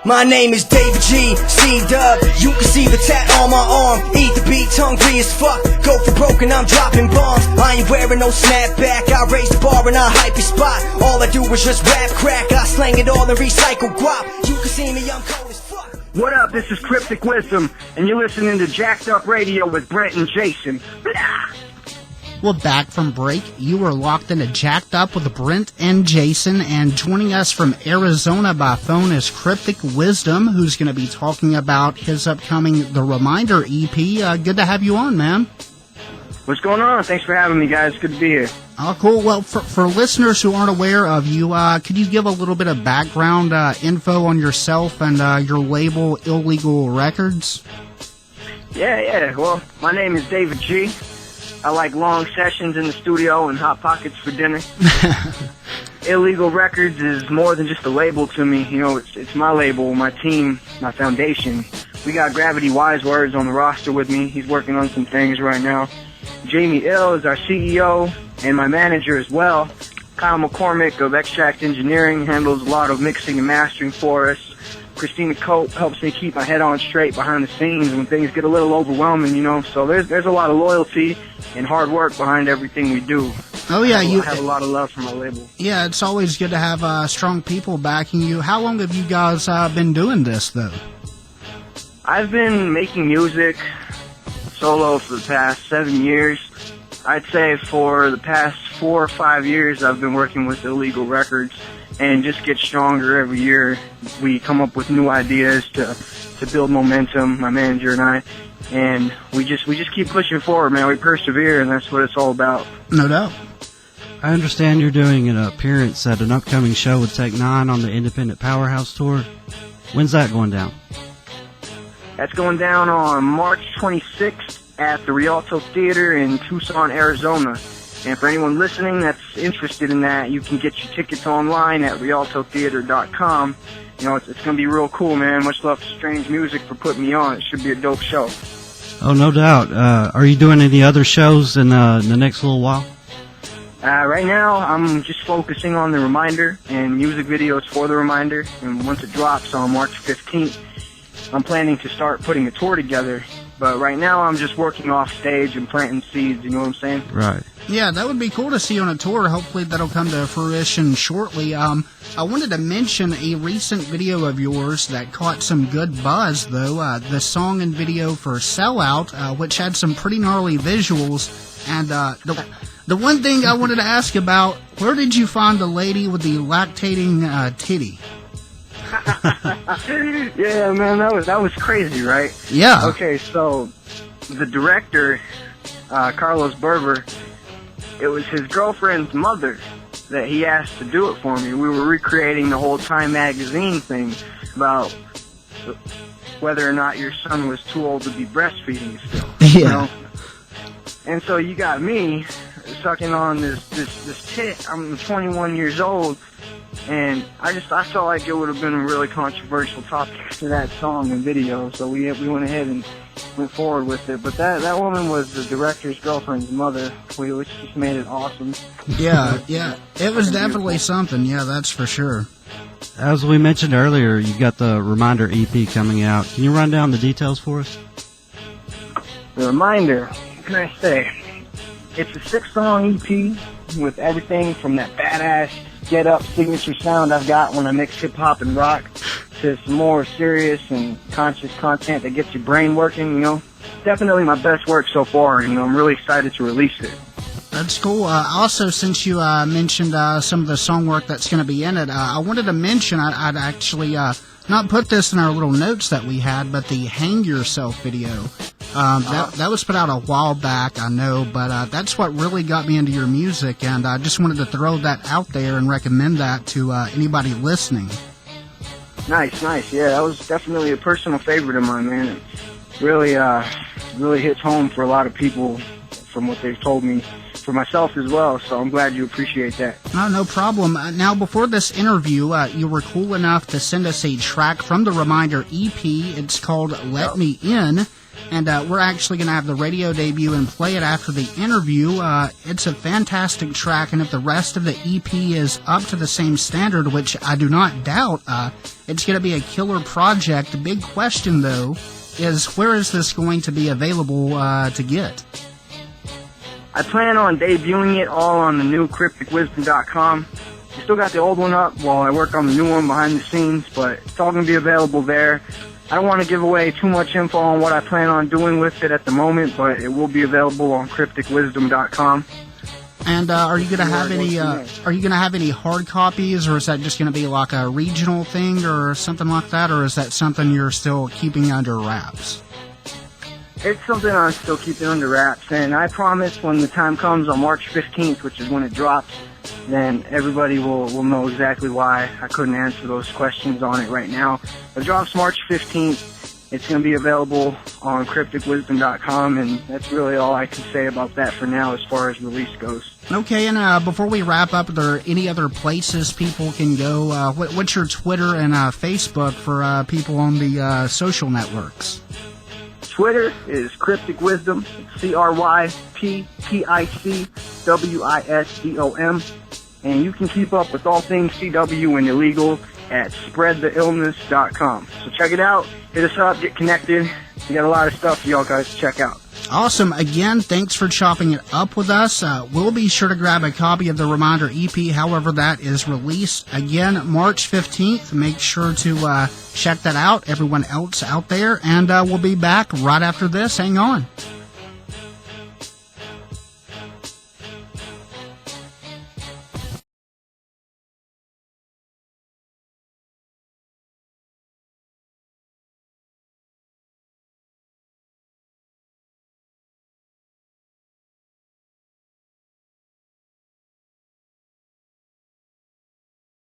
My name is David G, C-Dub. You can see the tat on my arm. Eat the beat, hungry as fuck. Go for broke and I'm dropping bombs. I ain't wearing no snapback. I raise the bar and I hype your spot. All I do is just rap crack. I slang it all and recycle guap. You can see me, I'm cold as fuck. What up, this is Cryptic Wisdom, and you're listening to Jacked Up Radio with Brent and Jason. Blah! Well, back from break, you were locked into Jacked Up with Brent and Jason, and joining us from Arizona by phone is Cryptic Wisdom, who's going to be talking about his upcoming The Reminder EP. Good to have you on, man. What's going on? Thanks for having me, guys. Good to be here. Oh, cool. Well, for listeners who aren't aware of you, could you give a little bit of background info on yourself and your label, Illegal Records? Yeah. Well, my name is David G. I like long sessions in the studio and Hot Pockets for dinner. Illegal Records is more than just a label to me. You know, it's my label, my team, my foundation. We got Gravity Wise Words on the roster with me. He's working on some things right now. Jamie Ill is our CEO and my manager as well. Kyle McCormick of Extract Engineering handles a lot of mixing and mastering for us. Christina Cope helps me keep my head on straight behind the scenes when things get a little overwhelming, you know. So there's a lot of loyalty and hard work behind everything we do. Oh, yeah. I have a lot of love for my label. Yeah, it's always good to have strong people backing you. How long have you guys been doing this, though? I've been making music solo for the past 7 years. I'd say for the past 4 or 5 years I've been working with Illegal Records, and just get stronger every year. We come up with new ideas to build momentum, my manager and I, and we just keep pushing forward, man. We persevere, and that's what it's all about. No doubt. I understand you're doing an appearance at an upcoming show with Tech 9 on the Independent Powerhouse Tour. When's that going down? That's going down on March 26th at the Rialto Theater in Tucson, Arizona. And for anyone listening that's interested in that, you can get your tickets online at rialtotheater.com. You know, it's going to be real cool, man. Much love to Strange Music for putting me on. It should be a dope show. Oh, no doubt. Are you doing any other shows in the next little while? Right now, I'm just focusing on The Reminder and music videos for The Reminder. And once it drops on March 15th, I'm planning to start putting a tour together. But right now, I'm just working off stage and planting seeds, you know what I'm saying? Right. Yeah, that would be cool to see on a tour. Hopefully that'll come to fruition shortly. I wanted to mention a recent video of yours that caught some good buzz, though. The song and video for Sellout, which had some pretty gnarly visuals. And the one thing I wanted to ask about, where did you find the lady with the lactating titty? Yeah, man, that was crazy, right? Yeah. Okay, so the director, Carlos Berber, it was his girlfriend's mother that he asked to do it for me. We were recreating the whole Time magazine thing about whether or not your son was too old to be breastfeeding still. Yeah. You know? And so you got me sucking on this tit. I'm 21 years old. And I felt like it would have been a really controversial topic for that song and video, so we went ahead and went forward with it. But that woman was the director's girlfriend's mother, which just made it awesome. Yeah. It was definitely something, yeah, that's for sure. As we mentioned earlier, you've got the Reminder EP coming out. Can you run down the details for us? The Reminder, what can I say? It's a 6-song EP with everything from that badass get up signature sound I've got when I mix hip hop and rock to some more serious and conscious content that gets your brain working, you know. Definitely my best work so far, you know. I'm really excited to release it. That's cool. Also, since you mentioned some of the song work that's going to be in it, I wanted to mention I'd actually not put this in our little notes that we had, but the Hang Yourself video. That was put out a while back, I know, but that's what really got me into your music, and I just wanted to throw that out there and recommend that to anybody listening. Nice. Yeah, that was definitely a personal favorite of mine, man. It really hits home for a lot of people from what they've told me, for myself as well, so I'm glad you appreciate that. No problem. Now, before this interview, you were cool enough to send us a track from the Reminder EP. It's called Let Me In. And we're actually going to have the radio debut and play it after the interview. It's a fantastic track, and if the rest of the EP is up to the same standard, which I do not doubt, it's going to be a killer project. The big question, though, is where is this going to be available to get? I plan on debuting it all on the new crypticwisdom.com. I still got the old one up while I work on the new one behind the scenes, but it's all going to be available there. I don't want to give away too much info on what I plan on doing with it at the moment, but it will be available on crypticwisdom.com. And are you going to have any? Are you going to have any hard copies, or is that just going to be like a regional thing, or something like that, or is that something you're still keeping under wraps? It's something I'm still keeping under wraps, and I promise when the time comes on March 15th, which is when it drops, then everybody will know exactly why I couldn't answer those questions on it right now. It drops March 15th. It's going to be available on crypticwisdom.com, and that's really all I can say about that for now as far as release goes. Okay, and before we wrap up, are there any other places people can go? What's your Twitter and Facebook for people on the social networks? Twitter is Cryptic Wisdom, CRYPTICWISDOM, and you can keep up with all things CW and illegal at spreadtheillness.com. So check it out, hit us up, get connected. We got a lot of stuff for y'all guys to check out. Awesome. Again, thanks for chopping it up with us. We'll be sure to grab a copy of the Reminder EP, however that is released. Again, March 15th. Make sure to check that out, everyone else out there. And we'll be back right after this. Hang on.